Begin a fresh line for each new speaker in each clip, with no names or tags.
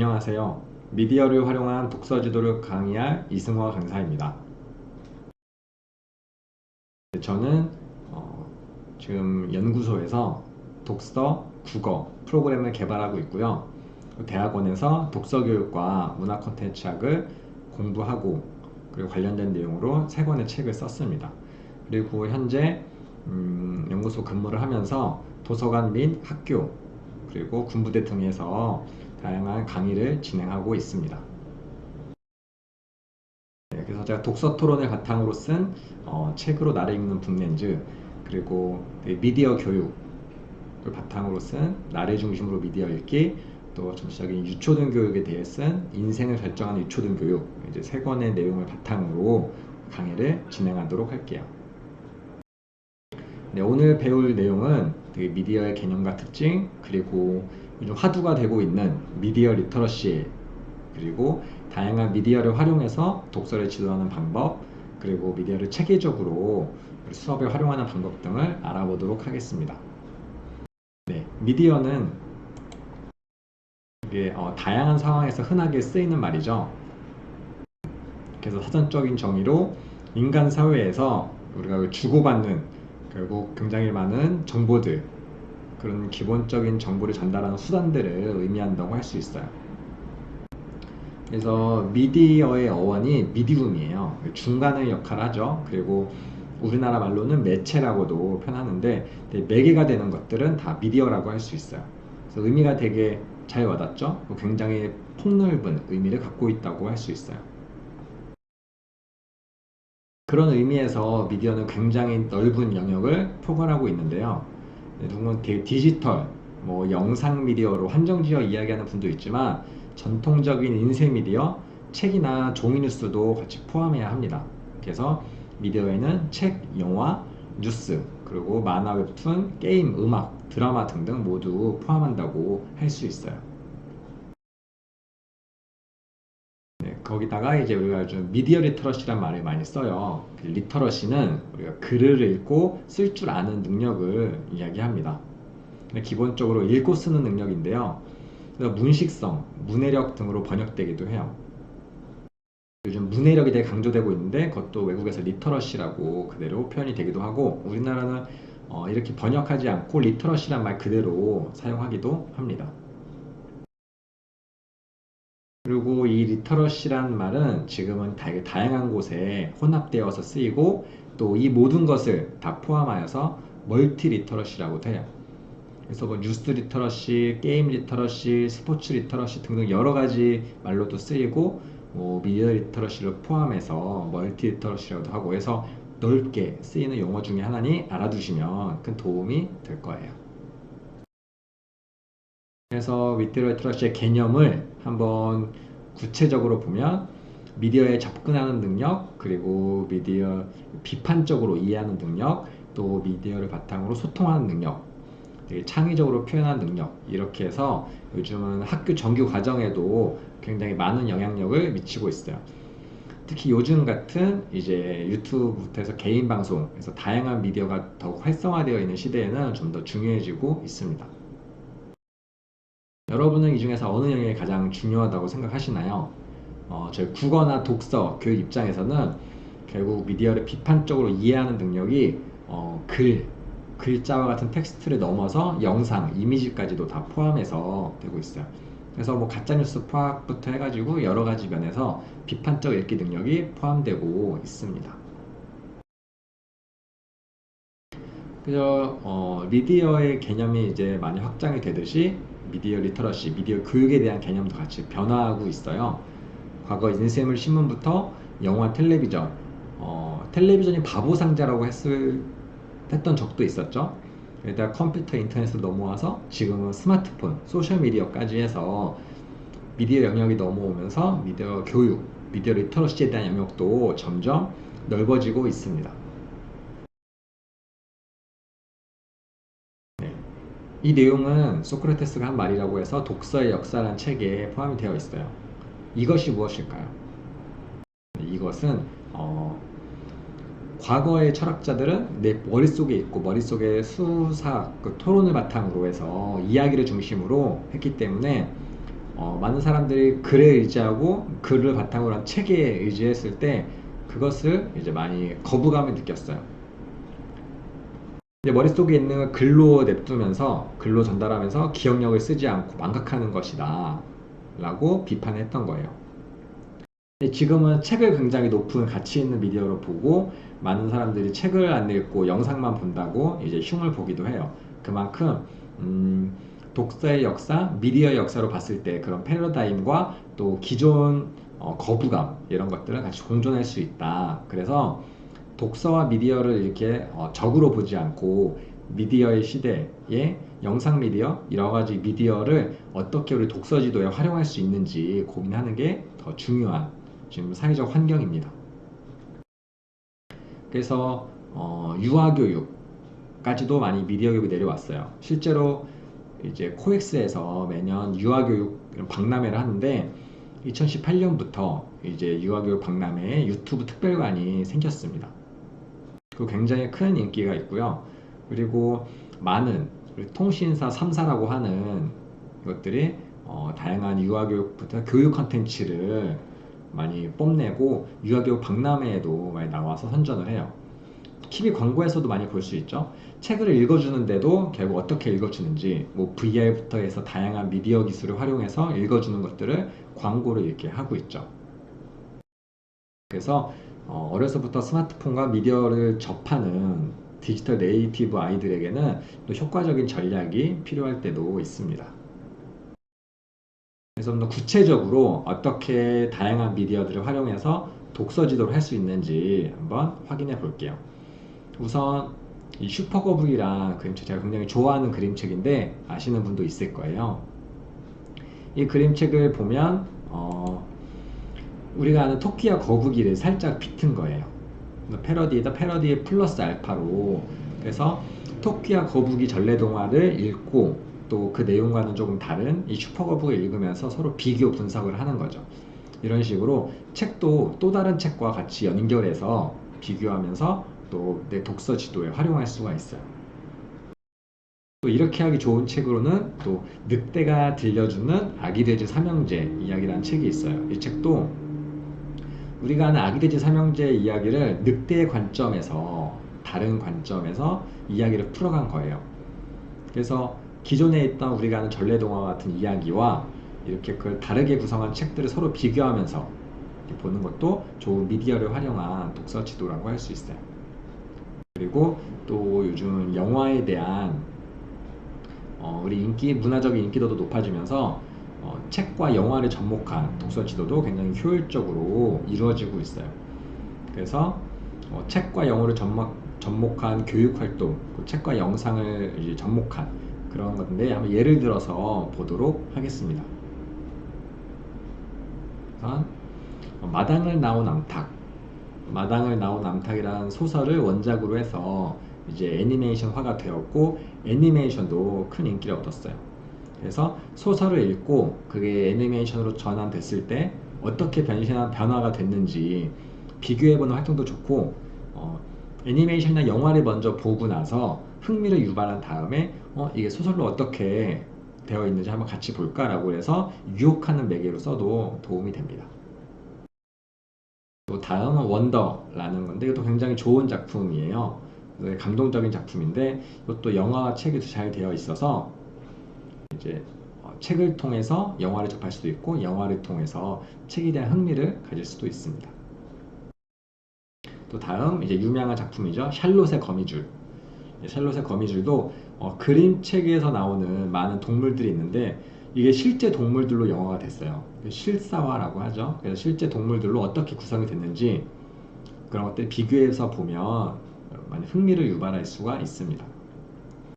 안녕하세요. 미디어를 활용한 독서 지도를 강의할 이승화 강사입니다. 저는 지금 연구소에서 독서, 국어 프로그램을 개발하고 있고요. 대학원에서 독서 교육과 문화 콘텐츠학을 공부하고 그리고 관련된 내용으로 3권의 책을 썼습니다. 그리고 현재 연구소 근무를 하면서 도서관 및 학교 그리고 군부대 등에서 다양한 강의를 진행하고 있습니다. 그래서 제가 독서 토론을 바탕으로 쓴 책으로 나를 읽는 북렌즈, 그리고 미디어 교육을 바탕으로 쓴 나를 중심으로 미디어 읽기, 또 전체적인 유초등 교육에 대해 쓴 인생을 결정하는 유초등 교육, 이제 3권의 내용을 바탕으로 강의를 진행하도록 할게요. 네, 오늘 배울 내용은 되게 미디어의 개념과 특징, 그리고 요즘 화두가 되고 있는 미디어 리터러시, 그리고 다양한 미디어를 활용해서 독서를 지도하는 방법, 그리고 미디어를 체계적으로 수업에 활용하는 방법 등을 알아보도록 하겠습니다. 네, 미디어는 이게 다양한 상황에서 흔하게 쓰이는 말이죠. 그래서 사전적인 정의로 인간 사회에서 우리가 주고받는 결국 굉장히 많은 정보들, 그런 기본적인 정보를 전달하는 수단들을 의미한다고 할 수 있어요. 그래서 미디어의 어원이 미디움이에요. 중간의 역할을 하죠. 그리고 우리나라 말로는 매체라고도 표현하는데 매개가 되는 것들은 다 미디어라고 할 수 있어요. 그래서 의미가 되게 잘 와닿죠. 굉장히 폭넓은 의미를 갖고 있다고 할 수 있어요. 그런 의미에서 미디어는 굉장히 넓은 영역을 포괄하고 있는데요. 누군가 디지털, 영상 미디어로 한정지어 이야기하는 분도 있지만 전통적인 인쇄 미디어, 책이나 종이 뉴스도 같이 포함해야 합니다. 그래서 미디어에는 책, 영화, 뉴스, 그리고 만화, 웹툰, 게임, 음악, 드라마 등등 모두 포함한다고 할 수 있어요. 네, 거기다가 이제 우리가 좀 미디어 리터러시란 말을 많이 써요. 리터러시는 우리가 글을 읽고 쓸 줄 아는 능력을 이야기합니다. 기본적으로 읽고 쓰는 능력인데요. 문식성, 문해력 등으로 번역되기도 해요. 요즘 문해력이 되게 강조되고 있는데 그것도 외국에서 리터러시라고 그대로 표현이 되기도 하고, 우리나라는 이렇게 번역하지 않고 리터러시란 말 그대로 사용하기도 합니다. 그리고 이 리터러시란 말은 지금은 되게 다양한 곳에 혼합되어서 쓰이고, 또 이 모든 것을 다 포함하여서 멀티 리터러시라고도 해요. 그래서 뉴스 리터러시, 게임 리터러시, 스포츠 리터러시 등등 여러 가지 말로도 쓰이고, 미디어 리터러시를 포함해서 멀티 리터러시라고도 하고 해서 넓게 쓰이는 용어 중에 하나니 알아두시면 큰 도움이 될 거예요. 그래서 미디어 리터러시의 개념을 한번 구체적으로 보면, 미디어에 접근하는 능력, 그리고 미디어 비판적으로 이해하는 능력, 또 미디어를 바탕으로 소통하는 능력, 되게 창의적으로 표현하는 능력, 이렇게 해서 요즘은 학교 정규 과정에도 굉장히 많은 영향력을 미치고 있어요. 특히 요즘 같은 이제 유튜브부터 해서 개인 방송에서 다양한 미디어가 더욱 활성화되어 있는 시대에는 좀 더 중요해지고 있습니다. 여러분은 이 중에서 어느 영역이 가장 중요하다고 생각하시나요? 저희 국어나 독서, 교육 입장에서는 결국 미디어를 비판적으로 이해하는 능력이 글자와 같은 텍스트를 넘어서 영상, 이미지까지도 다 포함해서 되고 있어요. 그래서 가짜뉴스 파악부터 해가지고 여러 가지 면에서 비판적 읽기 능력이 포함되고 있습니다. 그래서 미디어의 개념이 이제 많이 확장이 되듯이 미디어 리터러시, 미디어 교육에 대한 개념도 같이 변화하고 있어요. 과거 인쇄물 신문부터 영화, 텔레비전, 텔레비전이 바보 상자라고 했던 적도 있었죠. 게다가 컴퓨터, 인터넷으로 넘어와서 지금은 스마트폰, 소셜미디어까지 해서 미디어 영역이 넘어오면서 미디어 교육, 미디어 리터러시에 대한 영역도 점점 넓어지고 있습니다. 네. 이 내용은 소크라테스가 한 말이라고 해서 독서의 역사라는 책에 포함이 되어 있어요. 이것이 무엇일까요? 이것은 과거의 철학자들은 내 머릿속에 있고 머릿속에 수사, 토론을 바탕으로 해서 이야기를 중심으로 했기 때문에 많은 사람들이 글에 의지하고 글을 바탕으로 한 책에 의지했을 때 그것을 이제 많이 거부감을 느꼈어요. 이제 머릿속에 있는 걸 글로 냅두면서 글로 전달하면서 기억력을 쓰지 않고 망각하는 것이다 라고 비판했던 거예요. 근데 지금은 책을 굉장히 높은 가치 있는 미디어로 보고 많은 사람들이 책을 안 읽고 영상만 본다고 이제 흉을 보기도 해요. 그만큼 독서의 역사, 미디어의 역사로 봤을 때 그런 패러다임과 또 기존 거부감 이런 것들은 같이 공존할 수 있다. 그래서 독서와 미디어를 이렇게 적으로 보지 않고 미디어의 시대에 영상 미디어, 여러 가지 미디어를 어떻게 우리 독서 지도에 활용할 수 있는지 고민하는 게 더 중요한 지금 사회적 환경입니다. 그래서 유아교육까지도 많이 미디어 교육이 내려왔어요. 실제로 이제 코엑스에서 매년 유아교육 박람회를 하는데 2018년부터 이제 유아교육 박람회에 유튜브 특별관이 생겼습니다. 그 굉장히 큰 인기가 있고요. 그리고 많은 통신사 3사라고 하는 것들이 다양한 유아교육부터 교육 컨텐츠를 많이 뽐내고 유아교육 박람회에도 많이 나와서 선전을 해요. TV 광고에서도 많이 볼 수 있죠. 책을 읽어주는데도 결국 어떻게 읽어주는지, 뭐 VR부터 해서 다양한 미디어 기술을 활용해서 읽어주는 것들을 광고를 이렇게 하고 있죠. 그래서 어려서부터 스마트폰과 미디어를 접하는 디지털 네이티브 아이들에게는 또 효과적인 전략이 필요할 때도 있습니다. 그래서 좀 더 구체적으로 어떻게 다양한 미디어들을 활용해서 독서 지도를 할 수 있는지 한번 확인해 볼게요. 우선 이 슈퍼거북이란 그림책 제가 굉장히 좋아하는 그림책인데 아시는 분도 있을 거예요. 이 그림책을 보면 우리가 아는 토끼와 거북이를 살짝 비튼 거예요. 패러디에다 패러디 플러스 알파로. 그래서 토끼와 거북이 전래동화를 읽고 또 그 내용과는 조금 다른 이 슈퍼거북을 읽으면서 서로 비교 분석을 하는 거죠. 이런 식으로 책도 또 다른 책과 같이 연결해서 비교하면서 또 내 독서 지도에 활용할 수가 있어요. 또 이렇게 하기 좋은 책으로는 또 늑대가 들려주는 아기돼지 삼형제 이야기라는 책이 있어요. 이 책도 우리가 아는 아기돼지 삼형제 이야기를 늑대의 관점에서 다른 관점에서 이야기를 풀어간 거예요. 그래서 기존에 있던 우리가 아는 전래동화 같은 이야기와 이렇게 그걸 다르게 구성한 책들을 서로 비교하면서 보는 것도 좋은 미디어를 활용한 독서 지도라고 할 수 있어요. 그리고 또 요즘 영화에 대한 우리 문화적인 인기도도 높아지면서 책과 영화를 접목한 독서 지도도 굉장히 효율적으로 이루어지고 있어요. 그래서 책과 영어를 접목한 교육 활동, 그 책과 영상을 이제 접목한 그런 건데 한번 예를 들어서 보도록 하겠습니다. 우선 마당을 나온 암탉, 마당을 나온 암탉이라는 소설을 원작으로 해서 이제 애니메이션화가 되었고 애니메이션도 큰 인기를 얻었어요. 그래서 소설을 읽고 그게 애니메이션으로 전환됐을 때 어떻게 변화가 됐는지 비교해보는 활동도 좋고 애니메이션이나 영화를 먼저 보고 나서 흥미를 유발한 다음에 이게 소설로 어떻게 되어 있는지 한번 같이 볼까라고 해서 유혹하는 매개로 써도 도움이 됩니다. 또 다음은 원더라는 건데 이것도 굉장히 좋은 작품이에요. 감동적인 작품인데 이것도 영화와 책이 잘 되어 있어서 이제 책을 통해서 영화를 접할 수도 있고 영화를 통해서 책에 대한 흥미를 가질 수도 있습니다. 또 다음 이제 유명한 작품이죠. 샬롯의 거미줄. 샬롯의 거미줄도 그림책에서 나오는 많은 동물들이 있는데 이게 실제 동물들로 영화가 됐어요. 실사화라고 하죠. 그래서 실제 동물들로 어떻게 구성이 됐는지 그런 것들 비교해서 보면 많이 흥미를 유발할 수가 있습니다.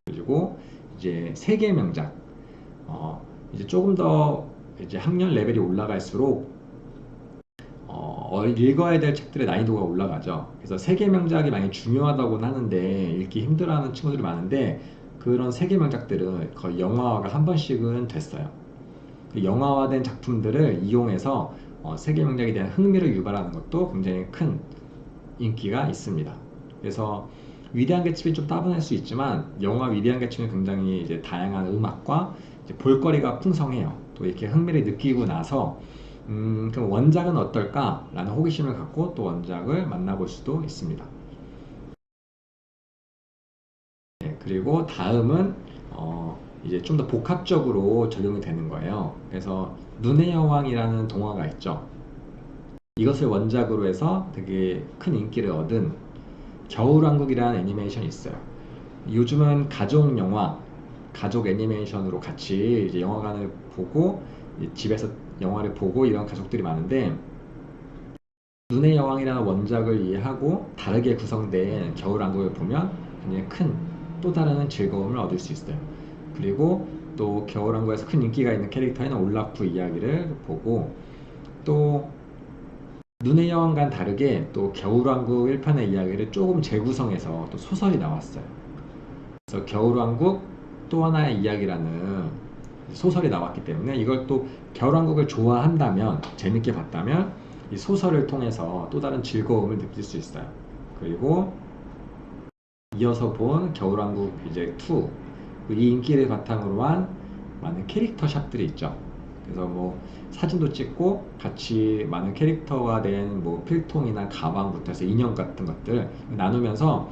그리고 이제 세계 명작. 이제 조금 더 이제 학년 레벨이 올라갈수록 읽어야 될 책들의 난이도가 올라가죠. 그래서 세계 명작이 많이 중요하다고는 하는데 읽기 힘들어하는 친구들이 많은데 그런 세계 명작들은 거의 영화화가 한 번씩은 됐어요. 그 영화화된 작품들을 이용해서 세계 명작에 대한 흥미를 유발하는 것도 굉장히 큰 인기가 있습니다. 그래서 위대한 개츠비 좀 따분할 수 있지만 영화 위대한 개츠비는 굉장히 이제 다양한 음악과 이제 볼거리가 풍성해요. 또 이렇게 흥미를 느끼고 나서 그럼 원작은 어떨까? 라는 호기심을 갖고 또 원작을 만나볼 수도 있습니다. 네, 그리고 다음은 이제 좀 더 복합적으로 적용이 되는 거예요. 그래서 눈의 여왕이라는 동화가 있죠. 이것을 원작으로 해서 되게 큰 인기를 얻은 겨울왕국이라는 애니메이션이 있어요. 요즘은 가족 영화, 가족 애니메이션으로 같이 이제 영화관을 보고 집에서 영화를 보고 이런 가족들이 많은데 눈의 여왕이라는 원작을 이해하고 다르게 구성된 겨울왕국을 보면 굉장히 큰 또 다른 즐거움을 얻을 수 있어요. 그리고 또 겨울왕국에서 큰 인기가 있는 캐릭터인 올라프 이야기를 보고 또 눈의 여왕과는 다르게 또 겨울왕국 1편의 이야기를 조금 재구성해서 또 소설이 나왔어요. 그래서 겨울왕국 또 하나의 이야기라는 소설이 나왔기 때문에 이걸 또 겨울왕국을 좋아한다면 재밌게 봤다면 이 소설을 통해서 또 다른 즐거움을 느낄 수 있어요. 그리고 이어서 본 겨울왕국 이제 2, 이 인기를 바탕으로 한 많은 캐릭터 샵들이 있죠. 그래서 뭐 사진도 찍고 같이 많은 캐릭터가 된 뭐 필통이나 가방부터 해서 인형 같은 것들 나누면서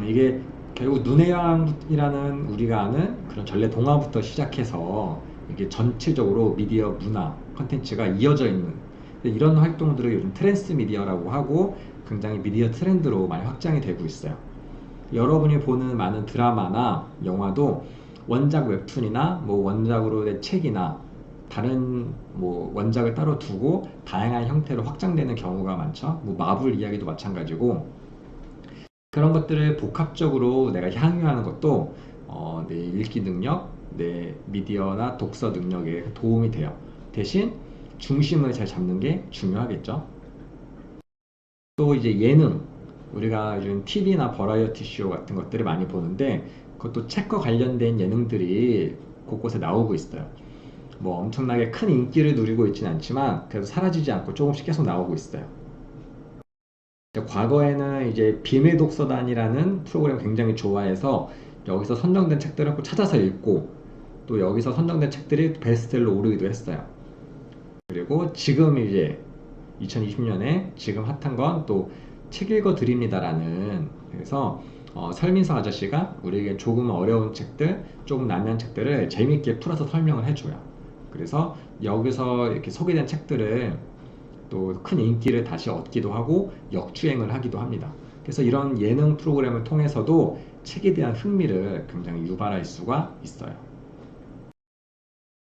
이게 결국 눈의 여왕이라는 우리가 아는 그런 전래 동화부터 시작해서 이게 전체적으로 미디어 문화 컨텐츠가 이어져 있는 이런 활동들을 요즘 트랜스 미디어라고 하고 굉장히 미디어 트렌드로 많이 확장이 되고 있어요. 여러분이 보는 많은 드라마나 영화도 원작 웹툰이나 뭐 원작으로 된 책이나 다른 뭐 원작을 따로 두고 다양한 형태로 확장되는 경우가 많죠. 뭐 마블 이야기도 마찬가지고 그런 것들을 복합적으로 내가 향유하는 것도 내 읽기 능력, 내 미디어나 독서 능력에 도움이 돼요. 대신 중심을 잘 잡는 게 중요하겠죠. 또 이제 예능, 우리가 요즘 TV나 버라이어티 쇼 같은 것들을 많이 보는데 그것도 책과 관련된 예능들이 곳곳에 나오고 있어요. 뭐 엄청나게 큰 인기를 누리고 있지는 않지만 그래도 사라지지 않고 조금씩 계속 나오고 있어요. 과거에는 이제 비밀 독서단이라는 프로그램을 굉장히 좋아해서 여기서 선정된 책들을 꼭 찾아서 읽고 또 여기서 선정된 책들이 베스트셀러 오르기도 했어요. 그리고 지금 이제 2020년에 지금 핫한 건 또 책 읽어 드립니다라는 그래서 설민서 아저씨가 우리에게 조금 어려운 책들, 조금 난해한 책들을 재밌게 풀어서 설명을 해줘요. 그래서 여기서 이렇게 소개된 책들을 또 큰 인기를 다시 얻기도 하고 역주행을 하기도 합니다. 그래서 이런 예능 프로그램을 통해서도 책에 대한 흥미를 굉장히 유발할 수가 있어요.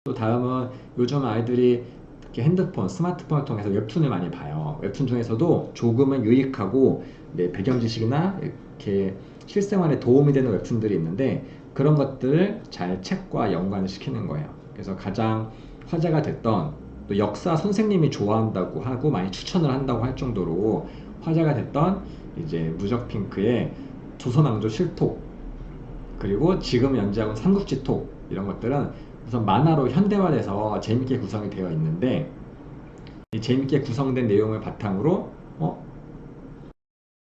또 다음은 요즘 아이들이 특히 핸드폰, 스마트폰을 통해서 웹툰을 많이 봐요. 웹툰 중에서도 조금은 유익하고 내 배경 지식이나 이렇게 실생활에 도움이 되는 웹툰들이 있는데 그런 것들을 잘 책과 연관을 시키는 거예요. 그래서 가장 화제가 됐던 또 역사 선생님이 좋아한다고 하고 많이 추천을 한다고 할 정도로 화제가 됐던 이제 무적핑크의 조선왕조 실톡 그리고 지금 연재하고 삼국지톡 이런 것들은 우선 만화로 현대화돼서 재밌게 구성이 되어 있는데 이 재밌게 구성된 내용을 바탕으로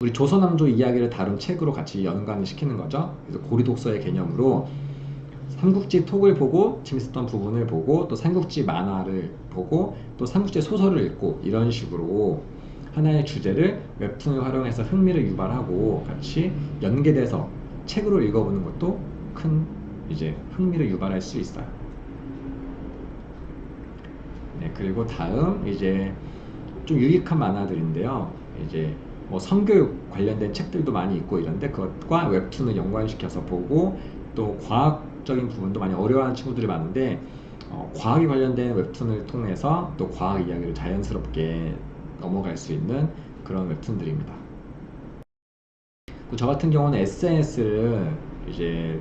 우리 조선왕조 이야기를 다룬 책으로 같이 연관을 시키는 거죠. 그래서 고리독서의 개념으로 삼국지 톡을 보고 재밌었던 부분을 보고 또 삼국지 만화를 보고 또 삼국지 소설을 읽고 이런 식으로 하나의 주제를 웹툰을 활용해서 흥미를 유발하고 같이 연계돼서 책으로 읽어보는 것도 큰 이제 흥미를 유발할 수 있어요. 네, 그리고 다음 이제 좀 유익한 만화들인데요. 이제 뭐 성교육 관련된 책들도 많이 있고 이런데 그것과 웹툰을 연관시켜서 보고 또 과학적인 부분도 많이 어려워하는 친구들이 많은데 과학에 관련된 웹툰을 통해서 또 과학 이야기를 자연스럽게 넘어갈 수 있는 그런 웹툰들입니다. 저 같은 경우는 SNS를 이제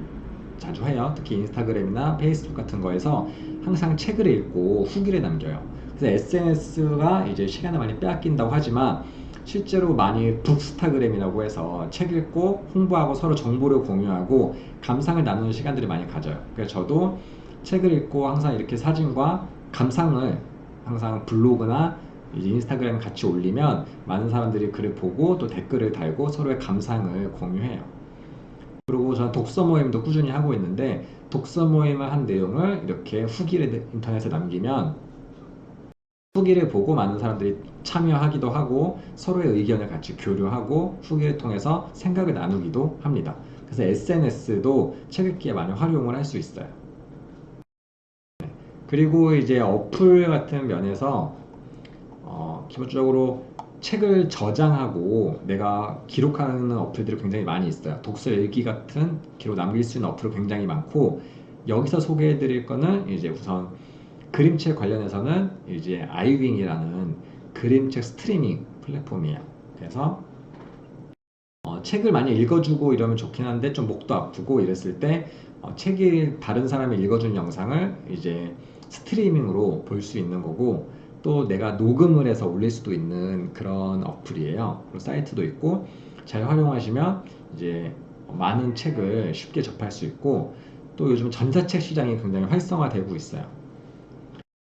자주 해요. 특히 인스타그램이나 페이스북 같은 거에서 항상 책을 읽고 후기를 남겨요. 그래서 SNS가 이제 시간을 많이 빼앗긴다고 하지만 실제로 많이 북스타그램이라고 해서 책 읽고 홍보하고 서로 정보를 공유하고 감상을 나누는 시간들이 많이 가져요. 그래서 저도 책을 읽고 항상 이렇게 사진과 감상을 항상 블로그나 이제 인스타그램 같이 올리면 많은 사람들이 글을 보고 또 댓글을 달고 서로의 감상을 공유해요. 그리고 저는 독서 모임도 꾸준히 하고 있는데 독서 모임을 한 내용을 이렇게 후기를 인터넷에 남기면 후기를 보고 많은 사람들이 참여하기도 하고 서로의 의견을 같이 교류하고 후기를 통해서 생각을 나누기도 합니다. 그래서 SNS도 책 읽기에 많이 활용을 할 수 있어요. 그리고 이제 어플 같은 면에서 기본적으로 책을 저장하고 내가 기록하는 어플들이 굉장히 많이 있어요. 독서 일기 같은 기록 남길 수 있는 어플이 굉장히 많고, 여기서 소개해 드릴 거는 이제 우선 그림책 관련해서는 이제 아이윙이라는 그림책 스트리밍 플랫폼이에요. 그래서 책을 많이 읽어주고 이러면 좋긴 한데 좀 목도 아프고 이랬을 때 책이 다른 사람이 읽어준 영상을 이제 스트리밍으로 볼 수 있는 거고, 또 내가 녹음을 해서 올릴 수도 있는 그런 어플이에요. 그리고 사이트도 있고, 잘 활용하시면 이제 많은 책을 쉽게 접할 수 있고, 또 요즘 전자책 시장이 굉장히 활성화되고 있어요.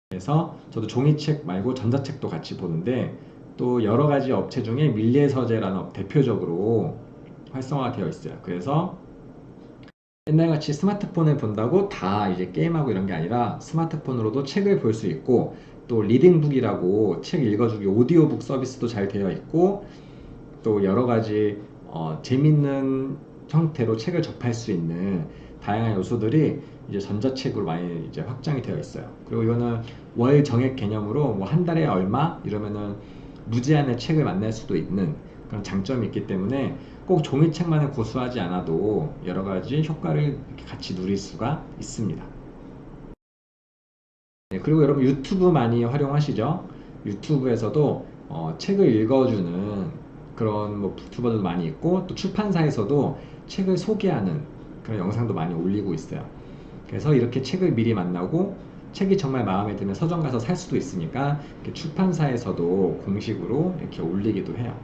그래서 저도 종이책 말고 전자책도 같이 보는데, 또 여러 가지 업체 중에 밀리서재라는 대표적으로 활성화되어 있어요. 그래서 옛날같이 스마트폰을 본다고 다 이제 게임하고 이런 게 아니라 스마트폰으로도 책을 볼 수 있고, 또 리딩북이라고 책 읽어주기 오디오북 서비스도 잘 되어 있고, 또 여러 가지 재밌는 형태로 책을 접할 수 있는 다양한 요소들이 이제 전자책으로 많이 이제 확장이 되어 있어요. 그리고 이거는 월 정액 개념으로 뭐 한 달에 얼마 이러면은 무제한의 책을 만날 수도 있는 그런 장점이 있기 때문에 꼭 종이책만을 고수하지 않아도 여러 가지 효과를 이렇게 같이 누릴 수가 있습니다. 네, 그리고 여러분 유튜브 많이 활용하시죠? 유튜브에서도 책을 읽어주는 그런 뭐 유튜버들도 많이 있고, 또 출판사에서도 책을 소개하는 그런 영상도 많이 올리고 있어요. 그래서 이렇게 책을 미리 만나고 책이 정말 마음에 들면 서점 가서 살 수도 있으니까 이렇게 출판사에서도 공식으로 이렇게 올리기도 해요.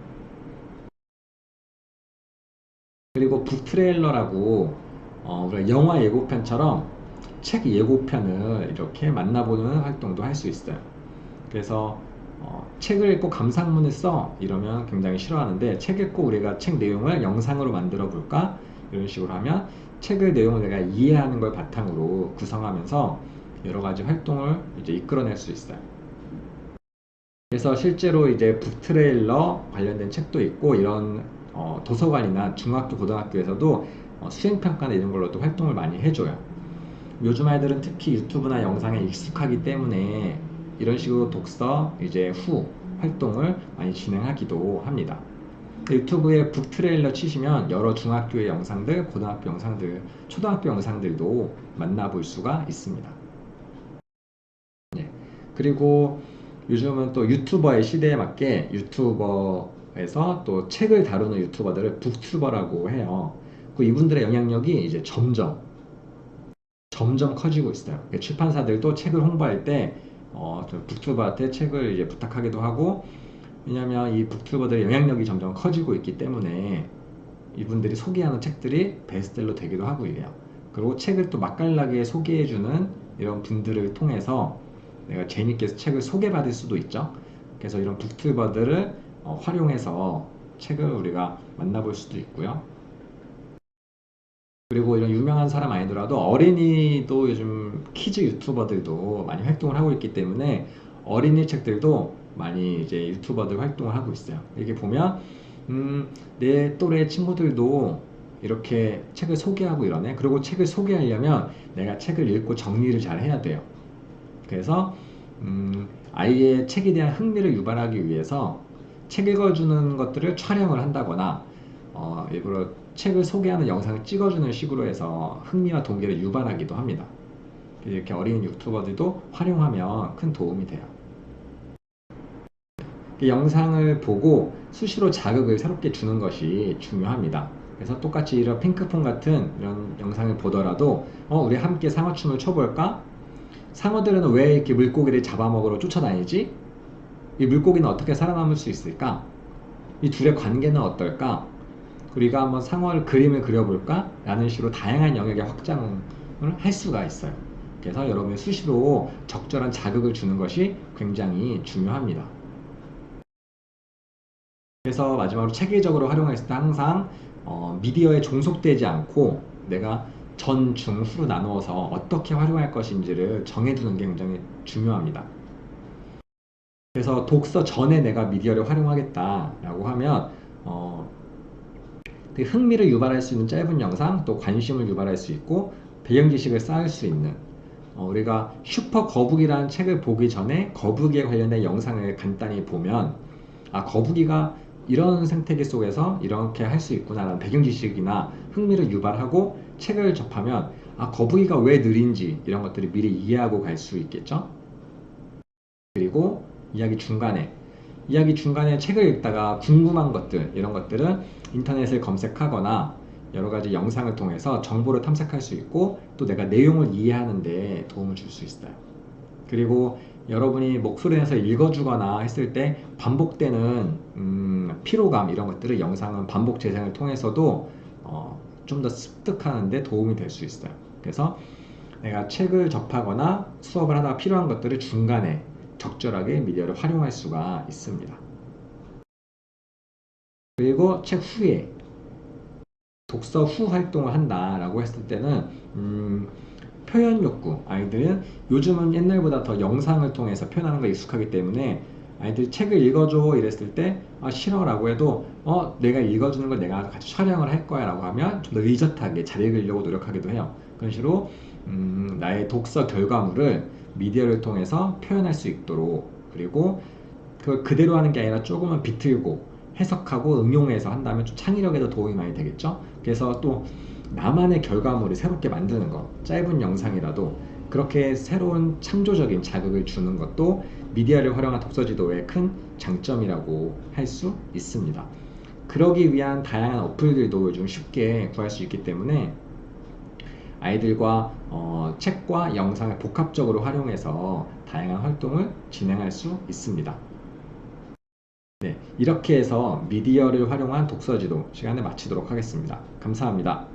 그리고 북트레일러라고 우리가 영화 예고편처럼 책 예고편을 이렇게 만나보는 활동도 할 수 있어요. 그래서 책을 읽고 감상문을 써 이러면 굉장히 싫어하는데, 책 읽고 우리가 책 내용을 영상으로 만들어 볼까 이런 식으로 하면 책의 내용을 내가 이해하는 걸 바탕으로 구성하면서 여러 가지 활동을 이제 이끌어낼 수 있어요. 그래서 실제로 이제 북트레일러 관련된 책도 있고, 이런 도서관이나 중학교 고등학교에서도 수행평가나 이런 걸로도 활동을 많이 해줘요. 요즘 아이들은 특히 유튜브나 영상에 익숙하기 때문에 이런 식으로 독서 이제 후 활동을 많이 진행하기도 합니다. 유튜브에 북트레일러 치시면 여러 중학교의 영상들, 고등학교 영상들, 초등학교 영상들도 만나볼 수가 있습니다. 네. 그리고 요즘은 또 유튜버의 시대에 맞게 유튜버에서 또 책을 다루는 유튜버들을 북튜버라고 해요. 그 이분들의 영향력이 이제 점점 커지고 있어요. 출판사들도 책을 홍보할 때 북튜버한테 책을 이제 부탁하기도 하고, 왜냐하면 이 북튜버들의 영향력이 점점 커지고 있기 때문에 이분들이 소개하는 책들이 베스트셀러 되기도 하고 이래요. 그리고 책을 또 맛깔나게 소개해주는 이런 분들을 통해서 내가 재밌게 책을 소개받을 수도 있죠. 그래서 이런 북튜버들을 활용해서 책을 우리가 만나볼 수도 있고요. 그리고 이런 유명한 사람 아니더라도 어린이도 요즘 키즈 유튜버들도 많이 활동을 하고 있기 때문에 어린이 책들도 많이 이제 유튜버들 활동을 하고 있어요. 이렇게 보면 내 또래 친구들도 이렇게 책을 소개하고 이러네. 그리고 책을 소개하려면 내가 책을 읽고 정리를 잘 해야 돼요. 그래서 아이의 책에 대한 흥미를 유발하기 위해서 책 읽어주는 것들을 촬영을 한다거나 일부러 책을 소개하는 영상을 찍어주는 식으로 해서 흥미와 동기를 유발하기도 합니다. 이렇게 어린 유튜버들도 활용하면 큰 도움이 돼요. 영상을 보고 수시로 자극을 새롭게 주는 것이 중요합니다. 그래서 똑같이 이런 핑크퐁 같은 이런 영상을 보더라도 우리 함께 상어춤을 춰볼까? 상어들은 왜 이렇게 물고기를 잡아먹으러 쫓아다니지? 이 물고기는 어떻게 살아남을 수 있을까? 이 둘의 관계는 어떨까? 우리가 한번 상어를 그림을 그려볼까? 라는 식으로 다양한 영역의 확장을 할 수가 있어요. 그래서 여러분이 수시로 적절한 자극을 주는 것이 굉장히 중요합니다. 그래서 마지막으로 체계적으로 활용했을 때 항상 미디어에 종속되지 않고 내가 전, 중, 후로 나누어서 어떻게 활용할 것인지를 정해두는 게 굉장히 중요합니다. 그래서 독서 전에 내가 미디어를 활용하겠다라고 하면 되게 흥미를 유발할 수 있는 짧은 영상, 또 관심을 유발할 수 있고 배경 지식을 쌓을 수 있는 우리가 슈퍼 거북이라는 책을 보기 전에 거북이에 관련된 영상을 간단히 보면 거북이가 이런 생태계 속에서 이렇게 할 수 있구나라는 배경 지식이나 흥미를 유발하고 책을 접하면 거북이가 왜 느린지 이런 것들을 미리 이해하고 갈 수 있겠죠. 그리고 이야기 중간에 책을 읽다가 궁금한 것들 이런 것들은 인터넷을 검색하거나 여러 가지 영상을 통해서 정보를 탐색할 수 있고 또 내가 내용을 이해하는 데 도움을 줄 수 있어요. 그리고 여러분이 목소리 내서 읽어주거나 했을 때 반복되는 피로감 이런 것들을 영상은 반복 재생을 통해서도 좀 더 습득하는 데 도움이 될 수 있어요. 그래서 내가 책을 접하거나 수업을 하다가 필요한 것들을 중간에 적절하게 미디어를 활용할 수가 있습니다. 그리고 책 후에 독서 후 활동을 한다라고 했을 때는 표현 욕구, 아이들은 요즘은 옛날보다 더 영상을 통해서 표현하는 거 익숙하기 때문에 아이들이 책을 읽어줘 이랬을 때 싫어 라고 해도 내가 읽어주는 걸 내가 같이 촬영을 할 거야 라고 하면 좀 더 의젓하게 잘 읽으려고 노력하기도 해요. 그런 식으로 나의 독서 결과물을 미디어를 통해서 표현할 수 있도록, 그리고 그걸 그대로 하는 게 아니라 조금은 비틀고 해석하고 응용해서 한다면 좀 창의력에도 도움이 많이 되겠죠. 그래서 또 나만의 결과물을 새롭게 만드는 것, 짧은 영상이라도 그렇게 새로운 창조적인 자극을 주는 것도 미디어를 활용한 독서 지도의 큰 장점이라고 할 수 있습니다. 그러기 위한 다양한 어플들도 요즘 쉽게 구할 수 있기 때문에 아이들과 책과 영상을 복합적으로 활용해서 다양한 활동을 진행할 수 있습니다. 네, 이렇게 해서 미디어를 활용한 독서지도 시간을 마치도록 하겠습니다. 감사합니다.